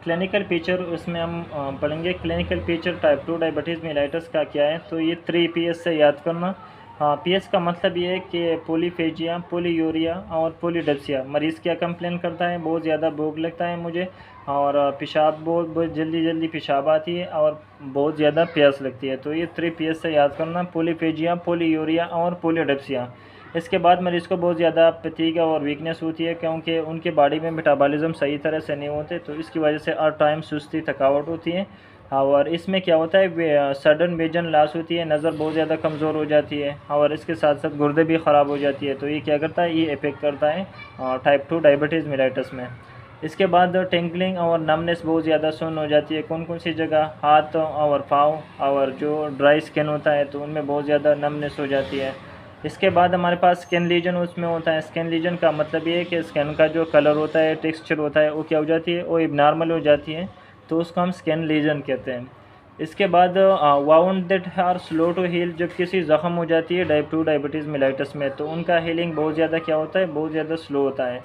Clinical feature उसमें हम पढ़ेंगे। Clinical feature type 2 diabetes mellitus का क्या है, तो ये 3 PS से याद करना। PS का मतलब ये है कि पोलीफेजिया, पोलीयूरिया और पोलीडेप्सिया। मरीज़ क्या कंप्लेन करता है, बहुत ज़्यादा भूख लगता है मुझे, और पेशाब बहुत बहुत जल्दी जल्दी पेशाब आती है, और बहुत ज़्यादा प्यास लगती है। तो ये 3 PS से याद करना, पोलीफेजिया, पोलीयूरिया और पोलीडेप्सिया। इसके बाद मरीज़ को बहुत ज़्यादा फटीग और वीकनेस होती है, क्योंकि उनके बॉडी में मेटाबॉलिज्म सही तरह से नहीं होते, तो इसकी वजह से हर टाइम सुस्ती थकावट होती है। और इसमें क्या होता है, सडन विजन लॉस होती है, नज़र बहुत ज़्यादा कमज़ोर हो जाती है, और इसके साथ साथ गुर्दे भी ख़राब हो जाती है। तो ये क्या करता है, ये इफेक्ट करता है टाइप 2 डायबिटीज़ मेलाइटस में। इसके बाद टिंकलिंग और नमनेस बहुत ज़्यादा सुन्न हो जाती है। कौन कौन सी जगह, हाथ और पाँव, और जो ड्राई स्किन होता है तो उनमें बहुत ज़्यादा नमनेस हो जाती है। इसके बाद हमारे पास स्किन लीजन उसमें होता है। स्किन लीजन का मतलब ये है कि स्किन का जो कलर होता है, टेक्सचर होता है, वो क्या हो जाती है, वो इबनॉर्मल हो जाती है, तो उसको हम स्किन लीजन कहते हैं। इसके बाद wound that are slow to heal, जब किसी ज़ख़म हो जाती है टाइप 2 डायबिटीज़ मेलाइटस में, तो उनका हीलिंग बहुत ज़्यादा क्या होता है, बहुत ज़्यादा स्लो होता है।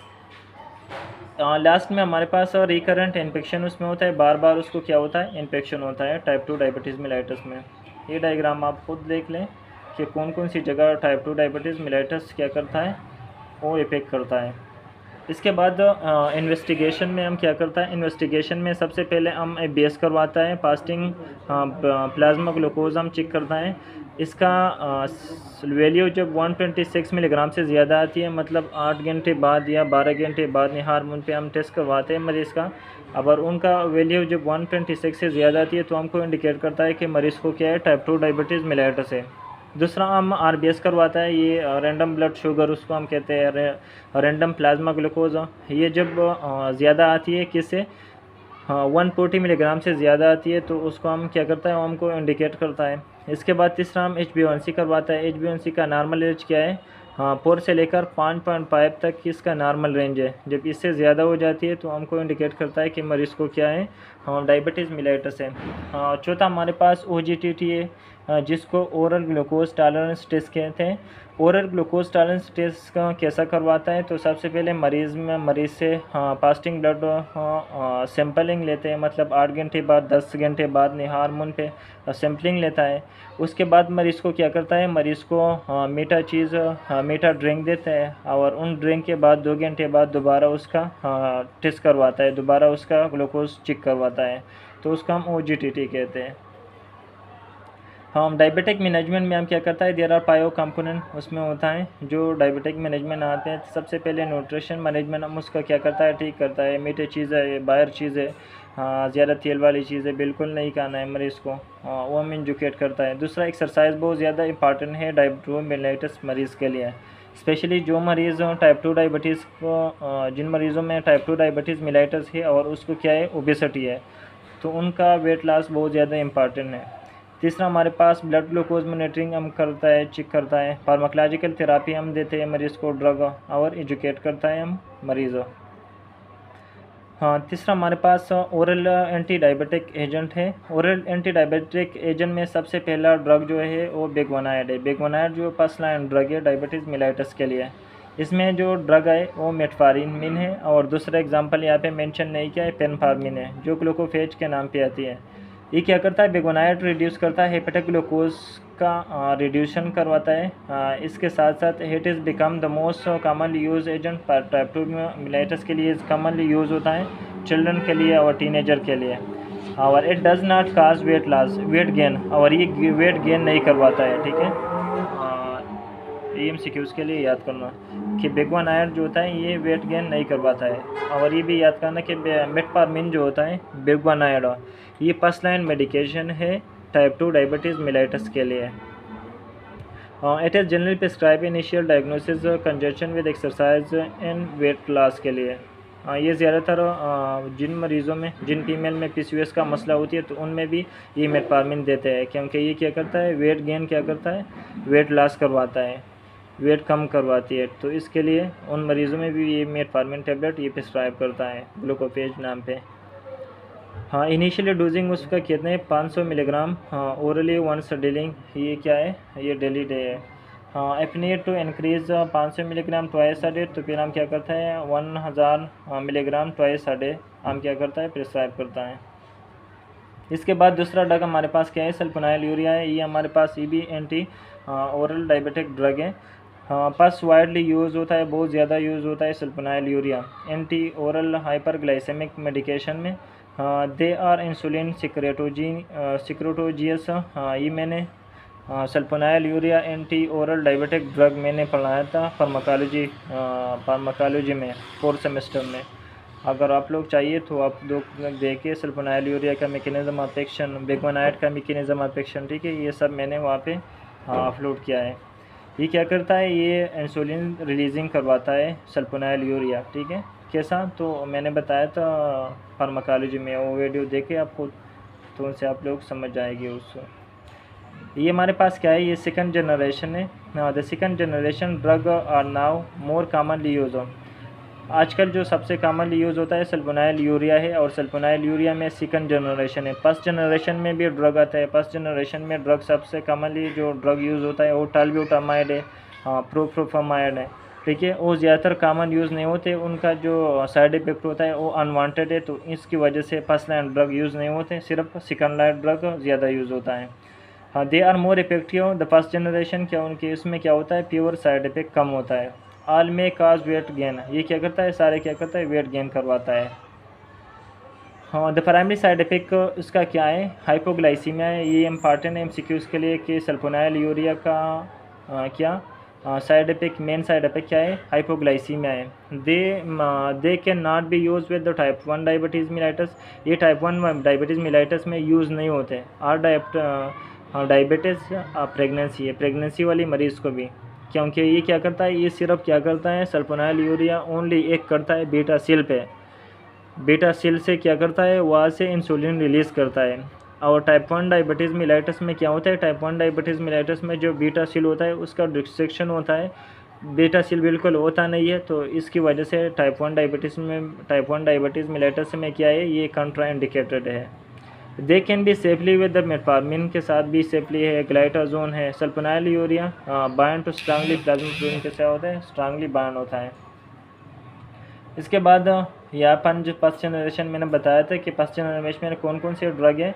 लास्ट में हमारे पास रिकरेंट इन्फेक्शन उसमें होता है, बार बार उसको क्या होता है, इन्फेक्शन होता है टाइप 2 डायबिटीज़ मेलाइटस में। ये डायग्राम आप खुद देख लें कि कौन कौन सी जगह टाइप 2 डायबिटीज़ मेलाइटस क्या करता है, वो इफेक्ट करता है। इसके बाद इन्वेस्टिगेशन में हम क्या करता है, इन्वेस्टिगेशन में सबसे पहले हम बेस करवाता है, फास्टिंग प्लाज्मा ग्लूकोज हम चेक करता है। इसका वैल्यू जब 126 मिलीग्राम से ज़्यादा आती है, मतलब 8 घंटे बाद या 12 घंटे बाद हार्मोन पे हम टेस्ट करवाते हैं मरीज़ का। अगर उनका वैल्यू जब 126 से ज़्यादा आती है तो हमको इंडिकेट करता है कि मरीज़ को क्या है, टाइप 2 डायबिटीज़ मेलाइटस है। दूसरा हम RBS करवाता है, ये रैंडम ब्लड शुगर उसको हम कहते हैं, रैंडम प्लाज्मा ग्लूकोज। ये जब ज़्यादा आती है किससे, 140 मिलीग्राम से ज़्यादा आती है, तो उसको हम क्या करता है, हमको इंडिकेट करता है। इसके बाद तीसरा हम HbA1c करवाता है। HbA1c का नॉर्मल रेंज क्या है, 4 से लेकर 5.5 तक इसका नॉर्मल रेंज है। जब इससे ज़्यादा हो जाती है तो हमको इंडिकेट करता है कि मरीज़ को क्या है, डायबिटीज़ मेलाइटस है। चौथा हमारे पास OGTT है, जिसको ओरल ग्लूकोज टॉलरेंस टेस्ट कहते हैं। ओरल ग्लूकोज टॉलरेंस टेस्ट का कैसा करवाता है, तो सबसे पहले मरीज़ से फास्टिंग ब्लड सैंपलिंग लेते हैं, मतलब 8 घंटे बाद, 10 घंटे बाद हार्मोन पे सैंपलिंग लेता है। उसके बाद मरीज़ को क्या करता है, मरीज़ को मीठा ड्रिंक देता है, और उन ड्रिंक के बाद 2 घंटे बाद दोबारा उसका टेस्ट करवाता है, दोबारा उसका ग्लूकोज चेक करवाता है, तो उसका हम OGTT कहते हैं। डायबिटिक मैनेजमेंट में हम क्या करता है, देयर आर 5 कंपोनेंट उसमें होता है जो डायबिटिक मैनेजमेंट आते हैं। सबसे पहले न्यूट्रिशन मैनेजमेंट हम उसका क्या करता है, ठीक करता है। मीठे चीज़ें, बाहर चीज़ें, ज़्यादा तेल वाली चीज़ें बिल्कुल नहीं खाना है मरीज़ को, वो हम इंजुकेट करता है। दूसरा, एक्सरसाइज बहुत ज़्यादा इंपॉर्टेंट है टाइप 2 मेलाइटस मरीज़ के लिए, स्पेशली जो मरीज़ टाइप 2 डायबिटीज़ को, जिन मरीज़ों में टाइप 2 डायबिटीज़ मेलाइटस है और उसको क्या है, ओबेसिटी है, तो उनका वेट लॉस बहुत ज़्यादा इंपॉर्टेंट है। तीसरा, हमारे पास ब्लड ग्लूकोज मॉनिटरिंग हम करता है, चेक करता है। फार्माकोलॉजिकल थेरापी हम देते हैं मरीज़ को, ड्रग, और एजुकेट करता है हम मरीज़ों। तीसरा हमारे पास ओरल एंटी डायबिटिक एजेंट है। ओरल एंटी डायबिटिक एजेंट में सबसे पहला ड्रग जो है वो बेगोनाइड है। बेगोनाइड जो फर्स्ट लाइन ड्रग है डायबिटीज़ मेलाइटस के लिए। इसमें जो ड्रग है वो मेटफॉर्मिन है, और दूसरा एग्जांपल यहाँ पे मेंशन नहीं किया है, पेनफॉर्मिन है, जो ग्लूकोफेज के नाम पे आती है। ये क्या करता है, बेगोनाइड रिड्यूस करता है हेपेटिक ग्लूकोज का रिड्यूशन करवाता है। इसके साथ साथ it is become the most commonly use agent for type 2 mellitus के लिए कॉमनली यूज़ होता है, चिल्ड्रन के लिए और टीनेजर के लिए। और it does not cause weight loss, weight gain, और ये वेट गेन नहीं करवाता है, ठीक है। MCQs के लिए याद करना कि बेगोनाइड जो होता है ये वेट गेन नहीं करवाता है, और ये भी याद करना कि मेटफॉर्मिन जो होता है बेगोनाइड, ये फर्स्ट लाइन मेडिकेशन है टाइप 2 डायबिटीज़ मेलाइटस के लिए। It is generally prescribe initial diagnosis conjunction with exercise and weight loss के लिए। ये ज़्यादातर जिन मरीज़ों में, जिन फीमेल में PCOS का मसला होती है, तो उनमें भी ये मेटफॉर्मिन देते हैं, क्योंकि ये क्या करता है, वेट गेन क्या करता है, वेट लॉस करवाता है, वेट कम करवाती है। तो इसके लिए उन मरीज़ों में भी ये मेटफॉर्मिन टेबलेट ये प्रिस्क्राइब करता है ग्लूकोफेज नाम पे। इनिशियली डोजिंग उसका कितने 500 मिलीग्राम ओरली वंस डेली, ये क्या है, ये डेली डे है। If need to increase 500 milligram twice a day, तो फिर हम क्या करते हैं 1000 मिलीग्राम ट्वाइस अ डे हम क्या करता है प्रिस्क्राइब करता है। इसके बाद दूसरा ड्रग हमारे पास क्या है, सल्फोनाइल यूरिया है। ये हमारे पास ये भी एंटी ओरल डायबिटिक ड्रग है। फर्स्ट वाइडली यूज़ होता है, बहुत ज़्यादा यूज़ होता है sulphonylurea anti oral hyperglycaemic medication में। They are insulin secretagogues. ये मैंने sulphonylurea anti oral diabetic drug मैंने पढ़ाया था फार्माकोलॉजी में 4th सेमेस्टर में। अगर आप लोग चाहिए तो आप लोग देखिए सल्फोनाइल यूरिया का मैकेनिज़्म ऑफ एक्शन, बेगोनाइट का मैकेनिज़्म ऑफ एक्शन, ठीक है, ये सब मैंने वहाँ पे अपलोड किया है। ये क्या करता है, ये इंसुलिन रिलीजिंग करवाता है सल्फोनाइल यूरिया, ठीक है। कैसा, तो मैंने बताया था फार्माकोलॉजी में, वो वीडियो देखे आपको तो उनसे आप लोग समझ जाएंगे उसको। ये हमारे पास क्या है, ये सेकंड जनरेशन है। The second generation drug are now more commonly use हो। आजकल जो सबसे कॉमनली यूज़ होता है सल्फोनाइल यूरिया है, और सल्फोनाइल यूरिया में सेकंड जनरेशन है। फर्स्ट जनरेशन में भी ड्रग आता है। फर्स्ट जनरेशन में ड्रग सबसे कॉमनली जो ड्रग यूज़ होता है वो टॉल्ब्यूटामाइड है, प्रोप्रोफामाइड है, ठीक है। वो ज़्यादातर कॉमन यूज़ नहीं होते, उनका जो साइड इफेक्ट होता है वो अनवांटेड है, तो इसकी वजह से फर्स्ट लाइन ड्रग यूज़ नहीं होते, सिर्फ सेकंड लाइन ड्रग ज़्यादा यूज़ होता है। हाँ, they are more effective the first generation. क्या उनके इसमें क्या होता है, प्योर साइड इफेक्ट कम होता है। ऑल में काज वेट गेन, ये क्या करता है, सारे क्या करता है, वेट गेन करवाता है। हाँ, द प्राइमरी साइड इफेक्ट इसका क्या है, हाइपोग्लाइसीमिया है। ये इम्पॉर्टेंट है एमसीक्यूज़ के लिए कि सल्फोनाइल यूरिया का क्या side effect, main side effect क्या है, हाइपोग्लाइसीमिया है। They can not be use with the type 1 diabetes mellitus. ये टाइप 1 डायबिटीज़ मिलाइटस में यूज़ नहीं होते। और डायबिटीज़ प्रेगनेंसी है, प्रेगनेंसी वाली मरीज़ को भी, क्योंकि ये क्या करता है, ये सिर्फ क्या करता है, सल्फोनाइल यूरिया ओनली एक करता है बीटा सेल पे, बीटा सेल से क्या करता है, वहाँ से इंसुलिन रिलीज़ करता है। और टाइप 1 डायबिटीज़ मिलाइटस में क्या होता है, टाइप 1 डायबिटीज़ मिलाइटस में जो बीटा सेल होता है उसका डिस्ट्रक्शन होता है, बीटा सेल बिल्कुल होता नहीं है, तो इसकी वजह से टाइप 1 डायबिटीज़ मिलाइटस में क्या है, ये कंट्राइंडिकेटेड है। They can be safely with the metformin के साथ भी सेफली है, ग्लाइटाजोन है। Sulfonylurea bind to strongly plasma protein के साथ होता है, स्ट्रांगली बाइंड होता है। इसके बाद यहाँ फर्स्ट जनरेशन मैंने बताया था कि फर्स्ट जनरेशन में कौन कौन से ड्रग है,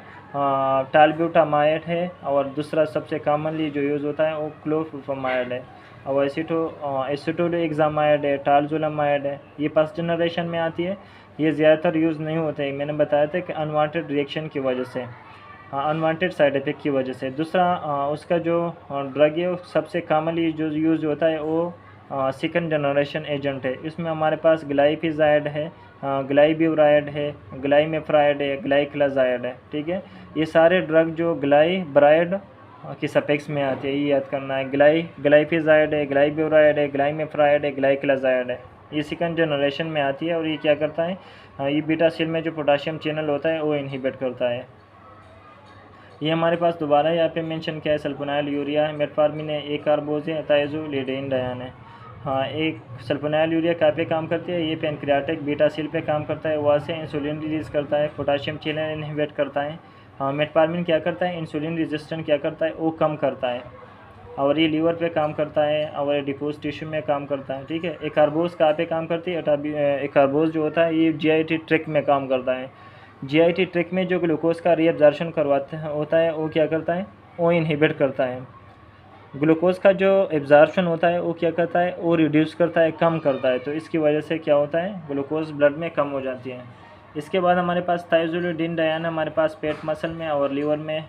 टॉल्ब्यूटामाइड है, और दूसरा सबसे कॉमनली जो यूज़ होता है वो क्लोफेमाइड है, और एसिटोडोएक्सामाइड है, टालजोलामाइड है। ये फर्स्ट जनरेशन में आती है, ये ज़्यादातर यूज़ नहीं होते हैं। मैंने बताया था कि अनवांटेड रिएक्शन की वजह से, अनवांटेड साइड इफ़ेक्ट की वजह से। दूसरा उसका जो ड्रग है वो सबसे कॉमनली जो यूज़ होता है वो सेकंड जनरेशन एजेंट है। इसमें हमारे पास ग्लाइफिजाइड है, ग्लाइब्यूराइड है, ग्लाइमेफ्राइड है, ग्लाइक्लाजाइड है, ठीक है। ये सारे ड्रग जो ग्लाइब्राइड की सपेक्स में आते हैं, ये याद करना है। ग्लाइफिजाइड है, ग्लाइब्यूराइड है, ग्लाइमेफ्राइड है, ग्लाइक्लाजाइड है, ये सेकंड जनरेशन में आती है। और ये क्या करता है, ये बीटा सेल में जो पोटाशियम चैनल होता है वो इनहिबिट करता है। ये हमारे पास दोबारा यहाँ पे मेंशन किया है, सल्फोनाइल यूरिया है, मेटफॉर्मिन है, एक कार्बोज है, थाइजोलिडेन डायन है। हाँ, एक सल्फोनाइल यूरिया कहाँ पे काम करती है, ये पैनक्रियाटिक बीटा सेल पे काम करता है, वहाँ से इंसुलिन रिलीज़ करता है, पोटाशियम चैनल इनहिबिट करता है। हाँ, मेटफॉर्मिन क्या करता है, इंसुलिन रेजिस्टेंस क्या करता है, वो कम करता है, और ये लीवर पे काम करता है, और ये डिफोज टिश्यू में काम करता है, ठीक है। एक कार्बोज कहाँ पे काम करती है, एक कार्बोज जो होता है ये जीआईटी ट्रैक्ट में काम करता है। जीआईटी ट्रैक्ट में जो ग्लूकोज का रीअब्जॉर्प्शन करवाता होता है वो क्या करता है, वो इनहिबिट करता है। ग्लूकोज का जो एब्जॉर्प्शन होता है वो क्या करता है, वो रिड्यूस करता है, कम करता है, तो इसकी वजह से क्या होता है, ग्लूकोज ब्लड में कम हो जाती है। इसके बाद हमारे पास थाइजोलिडिन डायन हमारे पास पेट मसल में और लीवर में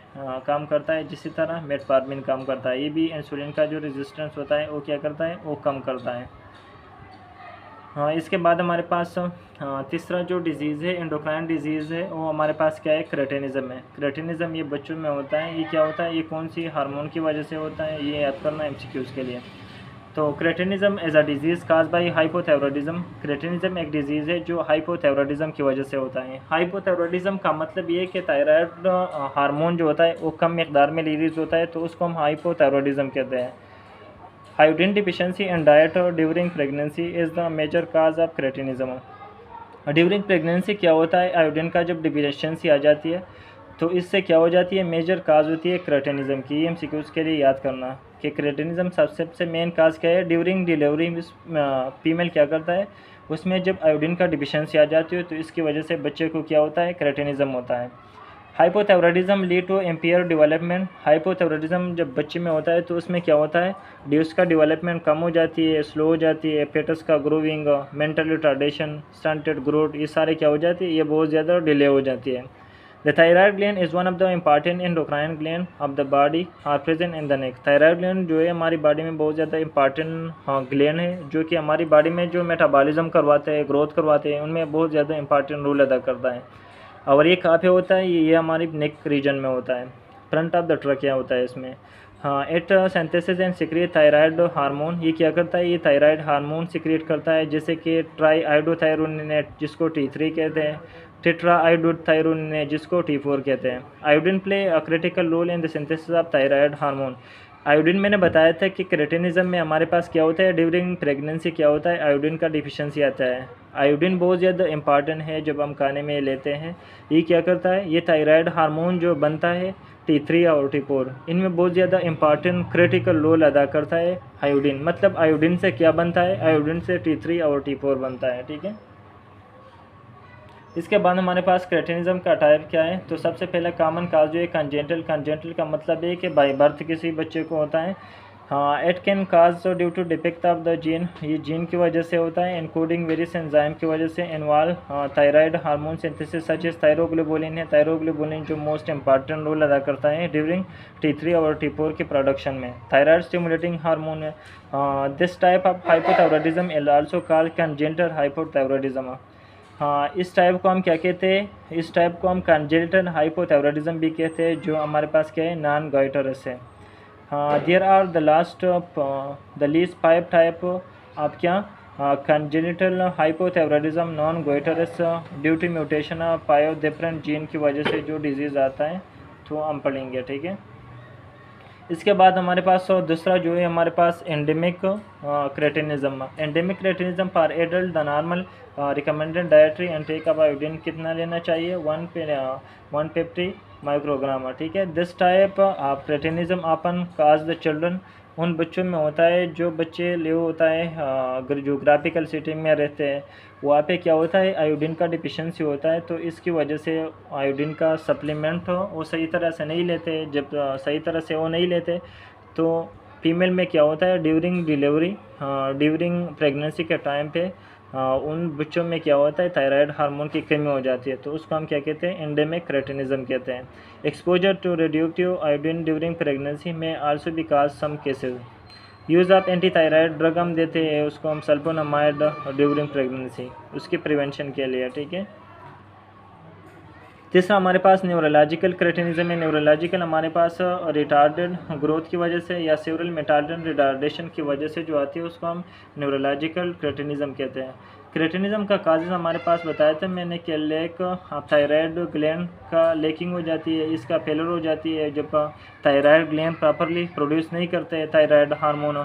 काम करता है, जिसी तरह मेटफॉर्मिन काम करता है। ये भी इंसुलिन का जो रेजिस्टेंस होता है वो क्या करता है, वो कम करता है। हाँ, इसके बाद हमारे पास तीसरा जो डिजीज़ है, एंडोक्राइन डिजीज़ है, वो हमारे पास क्या है, क्रेटिनिज्म है। क्रेटिनिज्म ये बच्चों में होता है। ये क्या होता है, ये कौन सी हार्मोन की वजह से होता है, ये याद करना एमसीक्यूज़ के लिए। तो cretinism as a disease cause by hypothyroidism. Cretinism एक डिजीज़ है जो हाइपोथायरॉयडिज्म की वजह से होता है। हाइपोथायरॉयडिज्म का मतलब ये है कि थायराइड हार्मोन जो होता है वो कम मिकदार में रिलीज होता है, तो उसको हम हाइपोथायरॉयडिज्म कहते हैं। Iodine deficiency and diet during pregnancy is the major cause of cretinism. During pregnancy क्या होता है, आयोडीन का जब डिफिशियंसी आ जाती है तो इससे क्या हो जाती है, मेजर काज होती है क्रेटिनिज्म की। एमसीक्यूज़ के लिए याद करना कि क्रेटिनिज्म सबसे मेन काज क्या है, ड्यूरिंग डिलीवरी फीमेल क्या करता है, उसमें जब आयोडीन का डिफिशियंसी आ जाती है तो इसकी वजह से बच्चे को क्या होता है, क्रेटिनिज्म होता है। Hypothyroidism lead to impair development. Hypothyroidism जब बच्चे में होता है तो उसमें क्या होता है, ड्यूस का डेवलपमेंट कम हो जाती है, स्लो हो जाती है, फेटस का growing, mental retardation, stunted growth, ये सारे क्या हो जाती है, ये बहुत ज़्यादा डिले हो जाती है। The thyroid gland is one of the important endocrine gland of the body are present in the neck. Thyroid gland जो है हमारी बॉडी में बहुत ज़्यादा इंपॉर्टेंट ग्लैंड है, जो कि हमारी बॉडी में जो मेटाबॉलिज्म करवाते हैं, ग्रोथ करवाते हैं, उनमें बहुत ज़्यादा इंपॉर्टेंट रोल अदा करता है। और ये कहाँ पे होता है, ये हमारी नेक रीजन में होता है, फ्रंट ऑफ द ट्रकिया होता है इसमें। हाँ, it synthesis and secrete thyroid hormone. ये क्या करता है, ये थायराइड हार्मोन सिक्रिएट करता है, जैसे कि ट्राई आयोडोथायरोनिनेट जिसको T3 कहते हैं, टेट्रा आयोडोथायरोनिनेट जिसको T4 कहते हैं। Iodine play a critical role in the synthesis of thyroid hormone. Iodine मैंने बताया था कि क्रेटिनिज्म में हमारे पास क्या होता है, ड्यूरिंग प्रेगनेंसी क्या होता है, आयोडीन का डिफिशियंसी आता है। आयोडीन बहुत ज़्यादा इंपॉर्टेंट है जब हम खाने में लेते हैं। ये क्या करता है, ये थायराइड हार्मोन जो बनता है T3 और T4, इनमें बहुत ज़्यादा इंपॉर्टेंट क्रिटिकल रोल अदा करता है आयोडीन। मतलब आयोडीन से क्या बनता है, आयोडीन से T3 और T4 बनता है, ठीक है। इसके बाद हमारे पास क्रेटिनिज्म का टाइप क्या है, तो सबसे पहला कॉमन काज जो है कंजेंटल। कंजेंटल का मतलब है कि बाय बर्थ किसी बच्चे को होता है। हाँ, it can cause due to defect of the gene, ये जीन की वजह से होता है, इंक्लूडिंग वेरियस एंजाइम की वजह से involve thyroid hormone synthesis such as thyroglobulin है। थायरोग्लोबुलिन जो मोस्ट इंपॉर्टेंट रोल अदा करता है ड्यूरिंग T3 और T4 के प्रोडक्शन में। थायराइड स्टिमुलेटिंग हार्मोन है। This type of hypothyroidism is also called congenital hypothyroidism. हाँ, इस टाइप को हम क्या कहते हैं, इस टाइप को हम कंजेनिटल हाइपोथायरॉयडिज्म भी कहते हैं, जो हमारे पास क्या है, नॉन गॉइटरस है। हाँ, there are the least 5 type of क्या, congenital hypothyroidism non goitrous due to mutation of 5 different gene की वजह से जो डिजीज़ आता है, तो हम पढ़ेंगे, ठीक है। इसके बाद हमारे पास दूसरा जो है हमारे पास endemic cretinism. Endemic cretinism for adult the normal recommended dietary intake of iodine कितना लेना चाहिए, 150 माइक्रोग्राम, ठीक है। This type of cretinism upon cause the children, उन बच्चों में होता है जो बच्चे ले होता है अगर जोग्राफिकल सिटी में रहते हैं, वहाँ पे क्या होता है, आयोडीन का डिफिशियंसी होता है, तो इसकी वजह से आयोडीन का सप्लीमेंट वो सही तरह से नहीं लेते। जब सही तरह से वो नहीं लेते तो फीमेल में क्या होता है, ड्यूरिंग डिलीवरी, ड्यूरिंग प्रेगनेंसी के टाइम पे उन बच्चों में क्या होता है, थायराइड हार्मोन की कमी हो जाती है, तो उसको हम क्या कहते हैं, एंडेमिक क्रेटिनिज्म कहते हैं। Exposure to radioactive iodine during pregnancy में also be cause some cases. Use of anti thyroid drug हम देते हैं, उसको हम सल्फोनामाइड ड्यूरिंग प्रेगनेंसी, उसके प्रिवेंशन के लिए, ठीक है। तीसरा हमारे पास न्यूरोलॉजिकल क्रेटिनिज्म है। न्यूरोलॉजिकल हमारे पास रिटार्डेड ग्रोथ की वजह से या सेवरल मेटार्डन रिटार्डेशन की वजह से जो आती है, उसको हम न्यूरोलॉजिकल क्रेटिनिज्म कहते हैं। क्रेटिनिज्म का काजेज हमारे पास बताया था मैंने कि लेक थायराइड ग्लैंड का लेकिंग हो जाती है, इसका फेलर हो जाती है जब थायराइड ग्लैंड प्रॉपरली प्रोड्यूस नहीं करते हैं थायराइड हार्मोन,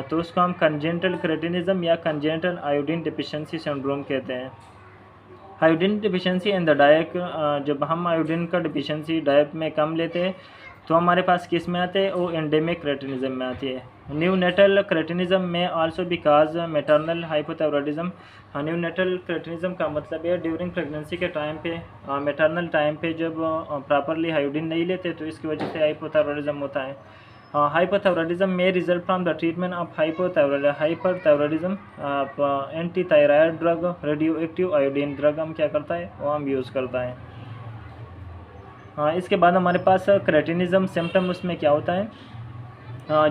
तो उसको हम कंजेनिटल क्रेटिनिज्म या कंजेनिटल आयोडीन डिफिशियंसी सिंड्रोम कहते हैं। Iodine deficiency in the diet, जब हम आयोडीन का डिफिशियंसी डाइट में कम लेते हैं तो हमारे पास किस में आते हैं, वो एंडेमिक क्रेटिनिज्म में आती है। न्यूनेटल क्रेटिनिज्म में also because maternal hypothyroidism. Neonatal cretinism का मतलब है ड्यूरिंग प्रेगनेंसी के टाइम पे, मैटरनल टाइम पे जब प्रॉपरली आयोडीन नहीं लेते तो इसकी वजह से हाइपोथायरॉयडिज्म होता है। हाइपोथायरॉयडिज्म में result from the treatment of hyperthyroidism anti thyroid drug radio active iodine drug हम क्या करता है, वो हम यूज़ करता है। इसके बाद हमारे पास क्रेटिनिज्म सिम्टम, उसमें क्या होता है,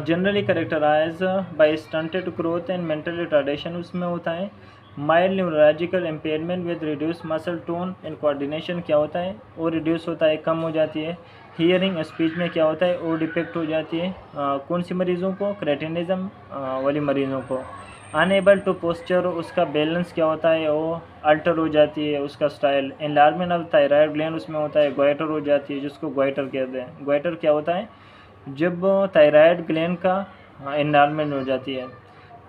generally characterize by stunted growth and mental retardation, उसमें होता है। Mild neurological impairment with reduce muscle tone and coordination क्या होता है, वो रिड्यूस होता है, कम हो जाती है। हियरिंग स्पीच में क्या होता है, वो डिफेक्ट हो जाती है। कौन सी मरीज़ों को, क्रेटिनिज्म वाली मरीज़ों को। अनएबल टू पोस्चर, उसका बैलेंस क्या होता है, वो अल्टर हो जाती है, उसका style. Enlargement of thyroid gland, उसमें होता है ग्वाइटर हो जाती है, जिसको ग्वाइटर कहते हैं। ग्वाइटर क्या होता है, जब थायराइड ग्लैंड का एनलार्जमेंट हो जाती है।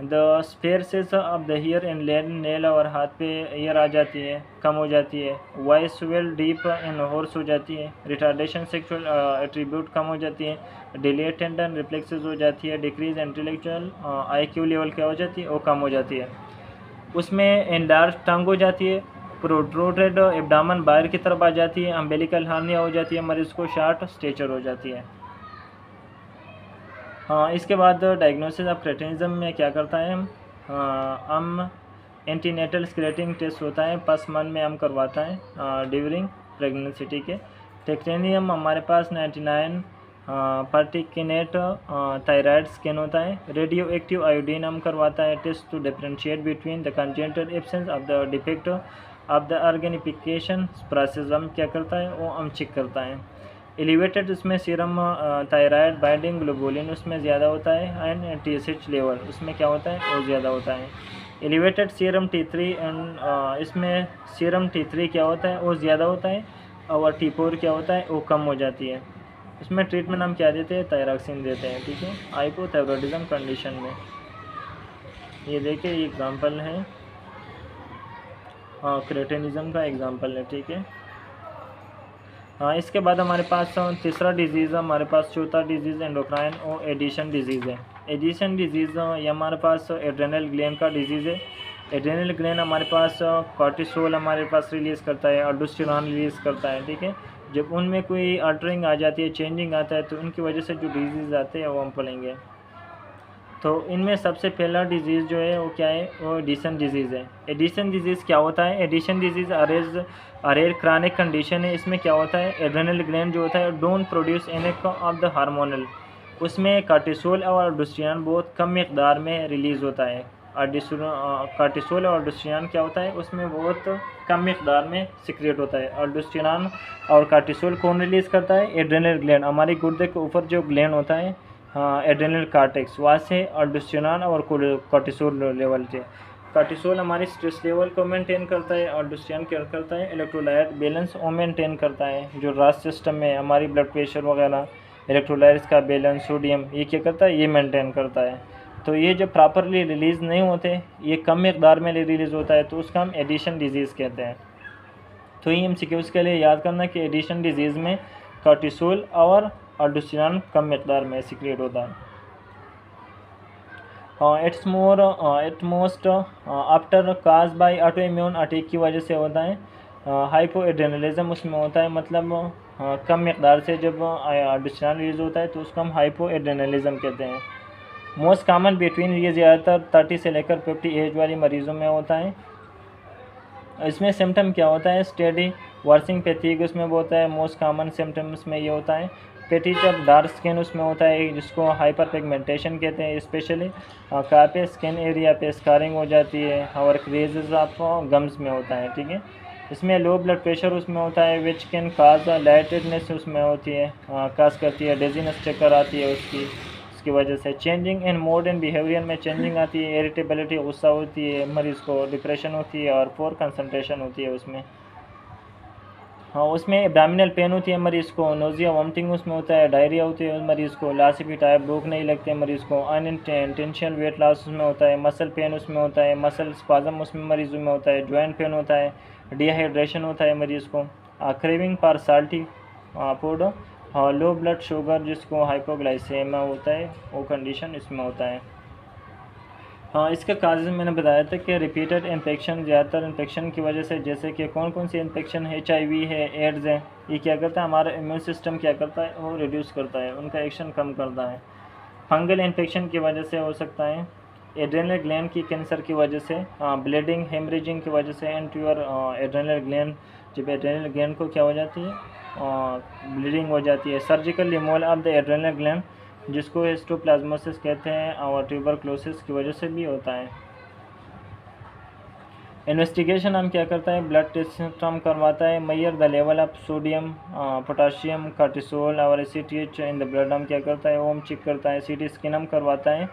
The sparseness of the hair in nail और हाथ पे ईयर आ जाती है, कम हो जाती है। Voice well deep in horse हो जाती है। रिटार्डेशन सेक्सुअल एट्रीब्यूट कम हो जाती है। डिले टेंडन रिफ्लेक्सेस हो जाती है। डिक्रीज इंटेलेक्चुअल IQ लेवल क्या हो जाती है, वो कम हो जाती है। उसमें एनलार्ज टंग हो जाती है। प्रोट्रूडेड एब्डामन बाहर की तरफ आ जाती है। अम्बेलिकल हार्निया हो जाती है, मरीज़ को शार्ट स्टेचर हो जाती है। हाँ, इसके बाद डायग्नोसिस ऑफ क्रेटिनिज्म में क्या करता है हम एंटीनेटल स्क्रीनिंग टेस्ट होता है, फर्स्ट मंथ में हम करवाता है ड्यूरिंग प्रेगनेंसी के। टेक्टेनियम हमारे पास 99 पार्टिकिनेट थायराइड स्कैन होता है। रेडियो एक्टिव आयोडीन हम करवाता है test to differentiate between the congenital absence of the defect of the organification process हम क्या करता है, वो हम चेक करता है। एलिवेटेड उसमें सीरम थायराइड बाइंडिंग ग्लोबुलिन उसमें ज़्यादा होता है एंड TSH लेवल उसमें क्या होता है, वो ज़्यादा होता है। एलिवेटेड सीरम T3 एंड इसमें सीरम T3 क्या होता है, वो ज़्यादा होता है और T4 क्या होता है, वो कम हो जाती है। उसमें ट्रीटमेंट हम क्या देते हैं, थायरॉक्सिन देते हैं, ठीक है, हाइपोथायरॉयडिज्म कंडीशन में। ये देखिए ये एग्जांपल है, क्रेटिनिज्म का एग्जांपल है, ठीक है। हाँ, इसके बाद हमारे पास तीसरा डिजीज़ हमारे पास चौथा डिजीज़ एंडोक्राइन और एडिशन डिजीज़ है। एडिशन डिजीज़ ये हमारे पास एड्रेनल ग्लैंड का डिजीज़ है। एड्रेनल ग्लैंड हमारे पास कॉर्टिसोल हमारे पास रिलीज़ करता है, अल्डोस्टेरोन रिलीज़ करता है, ठीक है। जब उनमें कोई अल्टरिंग आ जाती है, चेंजिंग आता है, तो उनकी वजह से जो डिजीज़ आते हैं वो हम पढ़ेंगे। तो इनमें सबसे पहला डिजीज़ जो है वो क्या है, वो एडिशन डिजीज़ है। एडिशन डिजीज़ क्या होता है, एडिशन डिजीज़ अरेर क्रॉनिक कंडीशन है। इसमें क्या होता है, एड्रेनल ग्लैंड जो होता है don't produce any of the hormonal, उसमें कार्टिसोल और अल्डोस्टेरोन बहुत कम मिकदार में रिलीज़ होता है। कार्टिसोल और अल्डोस्टेरोन क्या होता है, उसमें बहुत कम मिकदार में सिक्रेट होता है। अल्डोस्टेरोन और कार्टिसोल कौन रिलीज़ करता है, एड्रेनल ग्लैंड, हमारी गुर्दे के ऊपर जो ग्लैंड होता है एड्रेनल कार्टेक्स, वहाँ से अल्डोस्टेरोन और कॉर्टिसोल लेवल से। कार्टिसोल हमारे स्ट्रेस लेवल को मेंटेन करता है, अल्डोस्टेरोन क्या करता है, इलेक्ट्रोलाइट बैलेंस वो मेंटेन करता है। जो रास सिस्टम में हमारी ब्लड प्रेशर वगैरह, इलेक्ट्रोलाइट्स का बैलेंस, सोडियम, ये क्या करता है, ये मेंटेन करता है। तो ये जब प्रॉपरली रिलीज़ नहीं होते, ये कम मिकदार में रिलीज़ होता है, तो उसका हम एडिशन डिजीज़ कहते हैं। तो ये MCQs के लिए याद करना कि एडिशन डिजीज़ में कार्टिसोल और अल्डोस्टेरोन कम मिकदार में सिक्रेट होता है। It's most after cause by autoimmune attack की वजह से होता है। हाइपोएड्रेनलिज्म उसमें होता है, मतलब कम मिकदार से जब अल्डोस्टेरोन रिलीज होता है तो उसको हम हाइपोएड्रेनलिज्म कहते हैं। मोस्ट कॉमन बिटवीन, ये ज़्यादातर 30 से लेकर 50 एज वाली मरीज़ों में होता है। इसमें सिम्टम क्या होता है, स्टेडी वर्सिंग फैटीग उसमें होता है। मोस्ट कॉमन सिम्टम्स में ये होता है। पेटीचर डार्क स्किन उसमें होता है, जिसको हाइपर पिगमेंटेशन कहते हैं। स्पेशली काफे स्किन एरिया पे स्कारिंग हो जाती है और क्रेजेस ऑफ गम्स में होता है, ठीक है। इसमें लो ब्लड प्रेशर उसमें होता है, विच कैन काज लाइटेडनेस उसमें होती है, काज करती है, डेजीनेस चक्कर आती है उसकी वजह से। Changing in mood and behaviour में चेंजिंग आती है, इरिटेबिलिटी गुस्सा होती है मरीज़ को, डिप्रेशन होती है और पोर कंसंट्रेशन होती है उसमें। हाँ, उसमें एब्डामिनल पेन होती है मरीज़ को, नोजिया वॉमिटिंग उसमें होता है, डायरिया होती है मरीज़ को, लासिपी टाइप, भूख नहीं लगती है मरीज़ को, अनइंटेंशनल वेट लॉस उसमें होता है, मसल पेन उसमें होता है, मसल स्पाज़म उसमें मरीज़ों में होता है, जॉइंट पेन होता है, डिहाइड्रेशन होता है मरीज़ को, craving for salty food, low blood sugar जिसको हाइपोग्लाइसेमिया होता है, वो कंडीशन इसमें होता है। हाँ, इसका काज मैंने बताया था कि रिपीटेड इन्फेक्शन, ज़्यादातर इन्फेक्शन की वजह से, जैसे कि कौन कौन सी इन्फेक्शन, HIV है, एड्स है, ये क्या करता है, हमारा इम्यून सिस्टम क्या करता है, वो रिड्यूस करता है, उनका एक्शन कम करता है। फंगल इन्फेक्शन की वजह से हो सकता है, एड्रेनल ग्लैंड की कैंसर की वजह से, ब्लीडिंग हेमरेजिंग की वजह से, एंड योर एड्रेनल ग्लैंड, जब एड्रेनल ग्लैंड को क्या हो जाती है, ब्लीडिंग हो जाती है। Surgical removal of the adrenal gland, जिसको हिस्टोप्लाज्मोसिस कहते हैं, और ट्यूबरक्लोसिस की वजह से भी होता है। इन्वेस्टिगेशन हम क्या करता है, ब्लड टेस्ट हम करवाता है, measure the level of sodium, potassium, cortisol और ACTH इन द ब्लड हम क्या करता है, वो हम चेक करता है। CT स्कैन हम करवाता है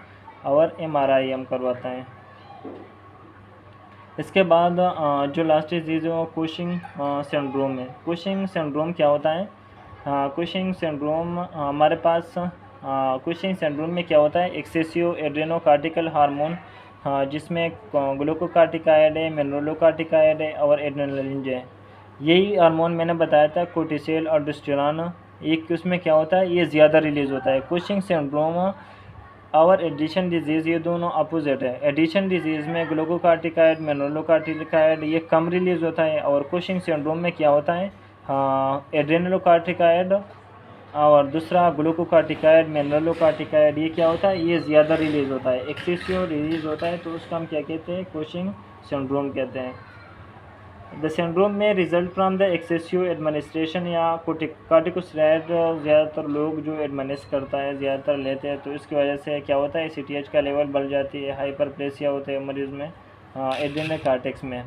और MRI हम करवाता है। इसके बाद जो लास्ट डिजीज़ है वो कुशिंग सिंड्रोम है। कुशिंग सिंड्रोम क्या होता है, कुशिंग सिंड्रोम हमारे पास कुशिंग सिंड्रोम में क्या होता है, एक्सेसिव एड्रेनोकार्टिकल हार्मोन जिसमें ग्लूकोकार्टिकाइड है, मिनरलोकार्टिकाइड है और एड्रेनलिन है। यही हार्मोन मैंने बताया था कोर्टिसोल और ड्यूस्टेरोन, एक उसमें क्या होता है, ये ज़्यादा रिलीज़ होता है। कुशिंग सिंड्रोम और एडिशन डिजीज़ ये दोनों अपोजिट है। एडिशन डिजीज़ में ग्लूकोकार्टिकाइड मिनरलोकार्टिकाइड ये कम रिलीज़ होता है, और कुशिंग सिंड्रोम में क्या होता है, एड्रेनलोकार्टिकाइड और दूसरा ग्लूकोकार्टिकाइड मिनरलोकार्टिकाइड ये क्या होता है, ये ज़्यादा रिलीज़ होता है, एक्सेसिव रिलीज़ होता है, तो उसका हम क्या कहते हैं, कुशिंग सिंड्रोम कहते हैं। द सिंड्रोम में result from the excessive administration या कॉर्टिकोस्टेरॉइड ज़्यादातर लोग जो एडमिनिस्ट करता है ज़्यादातर लेते हैं, तो इसकी वजह से क्या होता है, ACTH का लेवल बढ़ जाती है, हाइपरप्लेसिया होते हैं मरीज़ में, एड्रेनल कॉर्टेक्स में,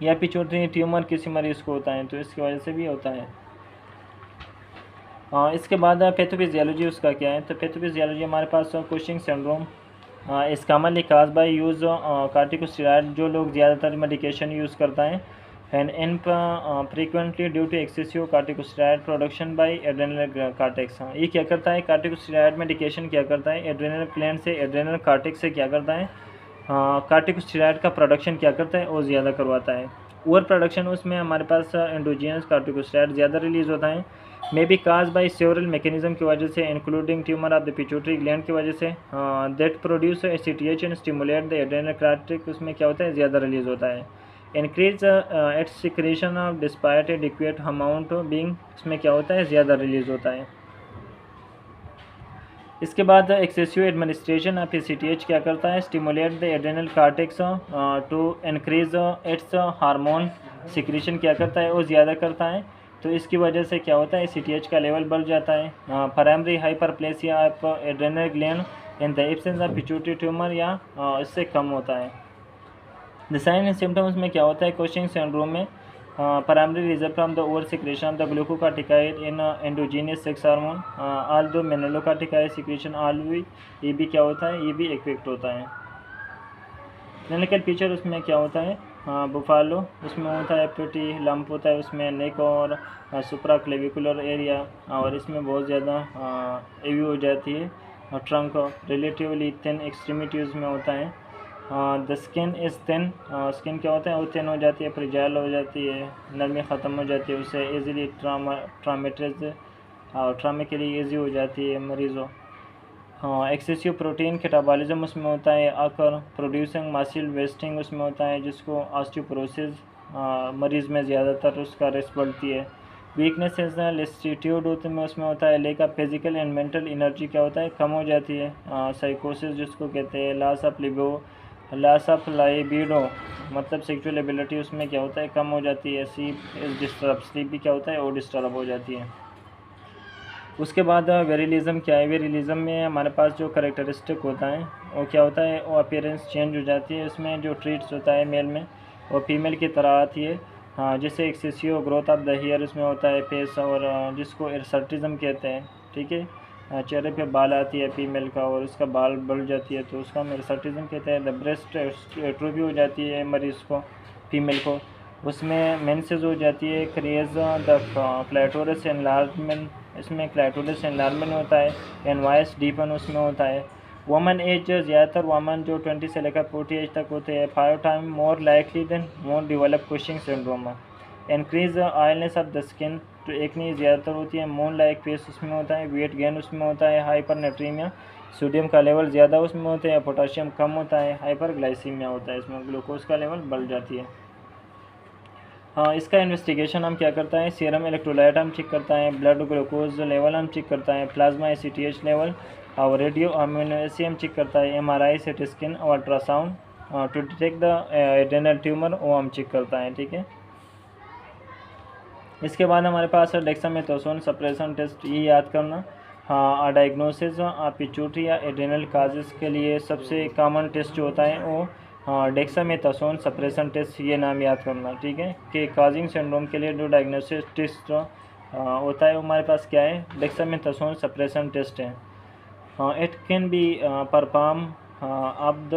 या पिट्यूटरी ट्यूमर किसी मरीज़ को होता है, तो इसकी वजह से भी होता है। इसके बाद पैथोफिजियोलॉजी उसका क्या है, तो पैथोफिजियोलॉजी हमारे पास Cushing syndrome is commonly cause by use corticosteroid, जो लोग ज़्यादातर मेडिकेशन यूज़ करता है, and infrequently due to excessive corticosteroid production by adrenal cortex. ये क्या करता है, कॉर्टिकोस्टेरॉइड मेडिकेशन क्या करता है, एड्रेनल ग्लैंड से एड्रेनल कॉर्टेक्स से क्या करता है, कॉर्टिकोस्टेरॉइड का प्रोडक्शन क्या करता है, वो ज़्यादा करवाता है। ओवर प्रोडक्शन उसमें हमारे पास एंडोजीनस कॉर्टिकोस्टेरॉइड ज़्यादा रिलीज़ होता है, may be cause by several mechanism की वजह से, including tumour of the pituitary gland की वजह से, that produce ACTH and stimulate the adrenal cortex, उसमें क्या होता है, ज़्यादा रिलीज़ होता है। Increase its secretion of despite adequate amount being, इसमें क्या होता है, ज़्यादा रिलीज़ होता है। इसके बाद एक्सेसिव एडमिनिस्ट्रेशन ऑफ ACTH क्या करता है, stimulate the adrenal cortex to increase its hormone secretion क्या करता है, वो ज़्यादा करता है, तो इसकी वजह से क्या होता है, ACTH का लेवल बढ़ जाता है। Primary hyperplasia of adrenal gland in the absence of pituitary tumour, या इससे कम होता है। द साइन एंड सिम्टम्स में क्या होता है, कुशिंग सिंड्रोम में primary result from the over secretion of the glucocorticoid in endogenous sex hormone, although mineralocorticoid secretion ये भी क्या होता है, ये भी इफेक्ट होता है। क्लिनिकल फीचर उसमें क्या होता है, बुफालो उसमें होता है, पेटी लंप होता है उसमें, नेक और सुप्रा क्लेविकुलर एरिया, और इसमें बहुत ज़्यादा एवी हो जाती है, और ट्रंक रिलेटिवली थिन एक्सट्रीमिटीज़ में होता है। The skin is thin, skin क्या होता है, वो थिन हो जाती है, फ्रिजाइल हो जाती है, नरमी ख़त्म हो जाती है, उससे ईज़िली ट्रामेट्रेज और ट्रामे के लिए ईजी हो जाती है मरीज़ों। एक्सेसिव प्रोटीन कैटाबॉलिज्म उसमें होता है, आकर प्रोड्यूसिंग मसल वेस्टिंग उसमें होता है, जिसको ऑस्टियोपोरोसिस मरीज़ में ज़्यादातर उसका रिस्क बढ़ती है। वीकनेस इज लेस्टिट्यूड होते में उसमें होता है, लेका फिजिकल एंड मेंटल एनर्जी क्या होता है, कम हो जाती है। साइकोसिस जिसको कहते हैं, लॉस ऑफ लाइबिडो मतलब सेक्सुअल एबिलिटी उसमें क्या होता है, कम हो जाती है। स्लीप भी क्या होता है, वो डिस्टर्ब हो जाती है। उसके बाद वेरिलिज़म क्या है, वेरिलिज़म में हमारे पास जो करेक्टरिस्टिक होता है वो क्या होता है, वो अपीयरेंस चेंज हो जाती है, उसमें जो ट्रीट्स होता है मेल में वो फीमेल की तरह आती है। जैसे excessive growth of the hair उसमें होता है फेस, और जिसको एरसर्टिज्म कहते हैं, ठीक है, चेहरे पे बाल आती है फीमेल का और उसका बाल बढ़ जाती है, तो उसका हम एरसर्टिज्म कहते हैं। द ब्रेस्ट एट्रोफी हो जाती है मरीज़ को, फीमेल को, उसमें मेंसेस हो जाती है। क्रिएज द क्लैटोरस एनलार्जमेंट, इसमें क्लैटोरस एनलार्जमेंट होता है। एनवाइस डीपन उसमें होता है। वुमन एज, ज़्यादातर वुमन जो 20 से लेकर 40 एज तक होते हैं, 5 time more likely than more develop Cushing syndrome. Increase oiliness of the skin, तो एक्ने ज़्यादातर होती है। मून लाइक फेस उसमें होता है। वेट गेन उसमें होता है। हाइपरनेट्रीमिया, सोडियम का लेवल ज़्यादा उसमें होता है, पोटाशियम कम होता है। हाइपरग्लाइसीमिया होता है, इसमें ग्लूकोज का लेवल बढ़ जाती है। इसका इन्वेस्टिगेशन हम क्या करता है, सीरम इलेक्ट्रोलाइट हम चेक करता है, ब्लड ग्लूकोज लेवल हम चेक करता है, प्लाज्मा ACTH लेवल और रेडियो अम्यूनोसी हम चेक करता है, MRI CT स्कैन और ultrasound to detect the adrenal tumour वो हम चेक करता है, ठीक है। इसके बाद हमारे पास है डेक्सामेथासोन सप्रेशन टेस्ट, ये याद करना। डायग्नोसिस पिट्यूटरी या एड्रेनल काजेस के लिए सबसे कॉमन टेस्ट जो होता है वो डेक्सामेथासोन सप्रेशन टेस्ट, ये नाम याद करना, ठीक है। कि काजिंग सिंड्रोम के लिए जो डायग्नोसिस टेस्ट होता है वो हमारे पास क्या है, डेक्सामेथासोन सप्रेशन टेस्ट है। It can be perform of the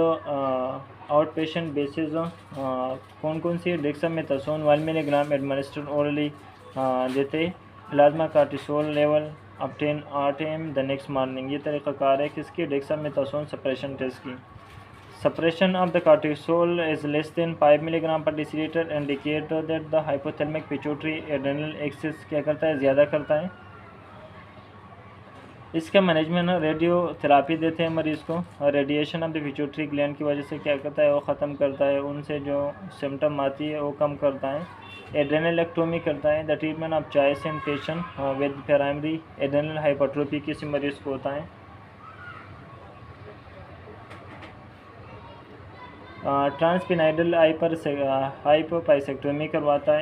out patient basis. कौन कौन सी डेक्सामेथासोन 1 मिलीग्राम एडमिनिस्ट्रेड ओरली देते। Plasma cortisol level obtain 8 AM the next morning. ये तरीक़ाकार है किसकी? डेक्सामेथासोन सप्रेशन टेस्ट की। Suppression of the cortisol is less than 5 milligram per decilitre indicate that the hypothalamic pituitary adrenal axis क्या करता है? ज़्यादा करता है। इसका मैनेजमेंट रेडियोथेरापी देते हैं मरीज़ को, और radiation of the pituitary gland की वजह से क्या करता है? वो ख़त्म करता है, उनसे जो सिम्टम आती है वो कम करता है। एड्रेनलेक्टोमी करता है। The treatment of choice in patient with primary adrenal hypertrophy किसी मरीज़ को होता है। ट्रांसपिनाइडल हाइपोपाइसेक्टोमी करवाता है।